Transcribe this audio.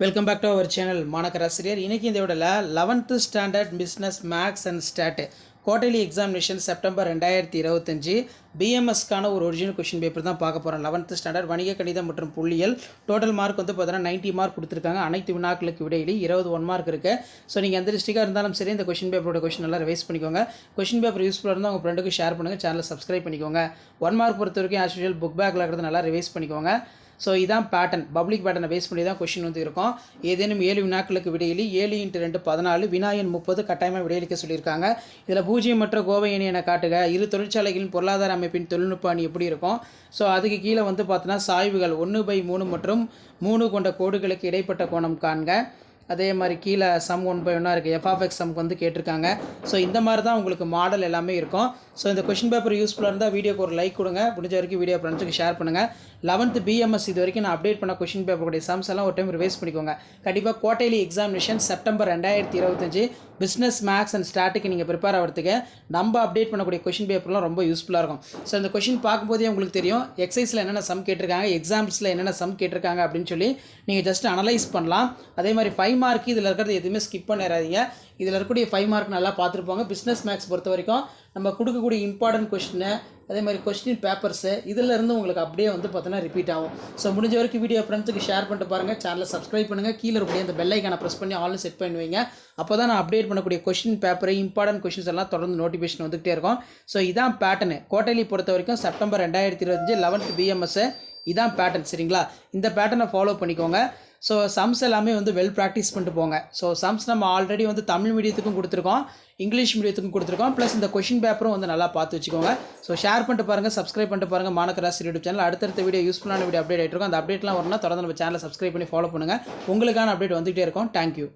Welcome back to our channel மாணக்கராசிரியர். இன்றைக்கி இந்த விடல 11th standard business maths and stat quarterly examination September 2025 பிஎம்எஸ்க்கான ஒரு ஒரிஜினல் கொஷின் பேப்பர் தான் பார்க்க போகிறோம். 11th ஸ்டாண்டர்ட் வணிக கணிதம் மற்றும் புள்ளியல். டோட்டல் மார்க் வந்து பார்த்தீங்கன்னா 90 மார்க் கொடுத்துருக்காங்க. அனைத்து வினாக்களுக்கு விடையிலி 21 மார்க் இருக்குது. ஸோ நீங்கள் எந்த டிஸ்ட்ரிக்டாக இருந்தாலும் சரி இந்த கொஷின் பேப்பரோட கொஷின் நல்லா ரிவைஸ் பண்ணிக்கோங்க. கொஷின் பேப்பர் யூஸ்ஃபுல்லாக இருந்தால் உங்கள் ஃப்ரெண்டுக்கு ஷேர் பண்ணுங்கள். சேனலை சப்ஸ்கிரைப் பண்ணிக்கோங்க. 1 மார்க் பொறுத்த வரைக்கும் ஆஸ் யூஷுவல் புக் பேக்கில் இருக்கிறது நல்லா ரிவைஸ் பண்ணிக்கோங்க. ஸோ இதான் பேட்டர்ன், பப்ளிக் பேட்டர்னை பேஸ் பண்ணி தான் கொஷின் வந்து இருக்கும். ஏதேனும் 7 வினாக்களுக்கு விடையிலி 7 × 2 14 வினாயன் 30 கட்டாயமாக விடையளிக்க சொல்லியிருக்காங்க. இதில் பூஜ்ஜியமற்ற கோவை அணி என காட்டுக. இரு தொழிற்சாலைகளின் பொருளாதார அமைப்பின் தொழில்நுட்ப அணி எப்படி இருக்கும். ஸோ அதுக்கு கீழே வந்து பார்த்தோன்னா சாய்வுகள் 1/3 மற்றும் 3 கொண்ட கோடுகளுக்கு இடைப்பட்ட கோணம் காண்க. அதே மாதிரி கீழே சம் 1/1 இருக்குது. எஃப்எக்ஸ் சம் வந்து கேட்டிருக்காங்க. ஸோ இந்த மாதிரி தான் உங்களுக்கு மாடல் எல்லாமே இருக்கும். ஸோ இந்த கொஷின் பேப்பர் யூஸ்ஃபுல்லாக இருந்தால் வீடியோக்கு ஒரு லைக் கொடுங்க. முடிஞ்ச வரைக்கும் வீடியோ ஃப்ரெண்ட்ஸுக்கு ஷேர் பண்ணுங்கள். 11th பிஎம்எஸ் இது வரைக்கும் நான் அப்டேட் பண்ண கொஷின் பேப்பருடைய சம்ஸ் எல்லாம் ஒரு டைம் ரிவைஸ் பண்ணிக்கோங்க. கண்டிப்பாக quarterly examination September 2025 business maths and ஸ்டாட்டுக்கு நீங்கள் ப்ரிப்பேர் ஆகிறதுக்கு நம்ம அப்டேட் பண்ணக்கூடிய கொஷின் பேப்பர்லாம் ரொம்ப யூஸ்ஃபுல்லாக இருக்கும். ஸோ இந்த கொஷின் பார்க்கும்போதே உங்களுக்கு தெரியும் எக்ஸைஸில் என்னென்ன சம் கேட்டிருக்காங்க, எக்ஸாம்ஸில் என்னென்ன சம் கேட்டிருக்காங்க அப்படின்னு சொல்லி நீங்கள் ஜஸ்ட் அனலைஸ் பண்ணலாம். அதே மாதிரி 5 மார்க்கு இதில் இருக்கிறது எதுவுமே ஸ்கிப் பண்ணிடாதீங்க. இதில் இருக்கக்கூடிய 5 மார்க் நல்லா பார்த்துருப்பாங்க. பிஸ்னஸ் மேக்ஸ் பொறுத்த வரைக்கும் நம்ம கொடுக்கக்கூடிய இம்பார்ட்டன்ட் கொஸ்டின், அதே மாதிரி கொஸ்டின் பேப்பர்ஸு இதிலேருந்து உங்களுக்கு அப்படியே வந்து பார்த்தோன்னா ரிப்பீட் ஆகும். ஸோ முடிஞ்ச வரைக்கும் வீடியோ ஃப்ரெண்ட்ஸுக்கு ஷேர் பண்ணிட்டு பாருங்கள். சேனலை சப்ஸ்கிரைப் பண்ணுங்கள். கீழே இருக்கக்கூடிய அந்த பெல் ஐக்கானை ப்ரெஸ் பண்ணி ஆல்னு செட் பண்ணுவீங்க. அப்போ தான் நான் அப்டேட் பண்ணக்கூடிய கொஸ்டின் பேப்பர், இம்பார்ட்டன்ட் கொஸ்டின்ஸ் எல்லாம் தொடர்ந்து நோட்டிஃபிகேஷன் வந்துகிட்டே இருக்கும். ஸோ இதான் பேட்டர்னு. குவார்டர்லி பொறுத்த வரைக்கும் செப்டம்பர் 2025 11th பிஎம்எஸ் இதான் பேட்டர்ன். சரிங்களா? இந்த பேட்டர்னை ஃபாலோ பண்ணிக்கோங்க. ஸோ சம்ஸ் எல்லாமே வந்து வெல் ப்ராக்டிஸ் பண்ணிட்டு போங்க. ஸோ சம்ஸ் நம்ம ஆல்ரெடி வந்து தமிழ் மீடியத்துக்கும் கொடுத்துருக்கோம், இங்கிலீஷ் மீடியத்துக்கும் கொடுத்துருக்கோம். ப்ளஸ் இந்த கொஷின் பேப்பரும் வந்து நல்லா பார்த்து வச்சுக்கோங்க. ஸோ ஷேர் பண்ணிட்டு பாருங்கள், சப்ஸ்கிரைப் பண்ணிட்டு பாருங்கள். மாணக்கராசிரியர் யூடியூப் சேனல் அடுத்தடுத்த வீடியோ யூஸ்ஃபுல்லான வீடியோ அப்டேட் ஆகிட்டு இருக்கும். அந்த அப்டேட்லாம் வரணும்னா தொடர்ந்து நம்ம சேனலை சப்ஸ்கிரைப் பண்ணி ஃபாலோ பண்ணுங்கள். உங்களுக்கான அப்டேட் வந்துகிட்டே இருக்கும். தேங்க்யூ.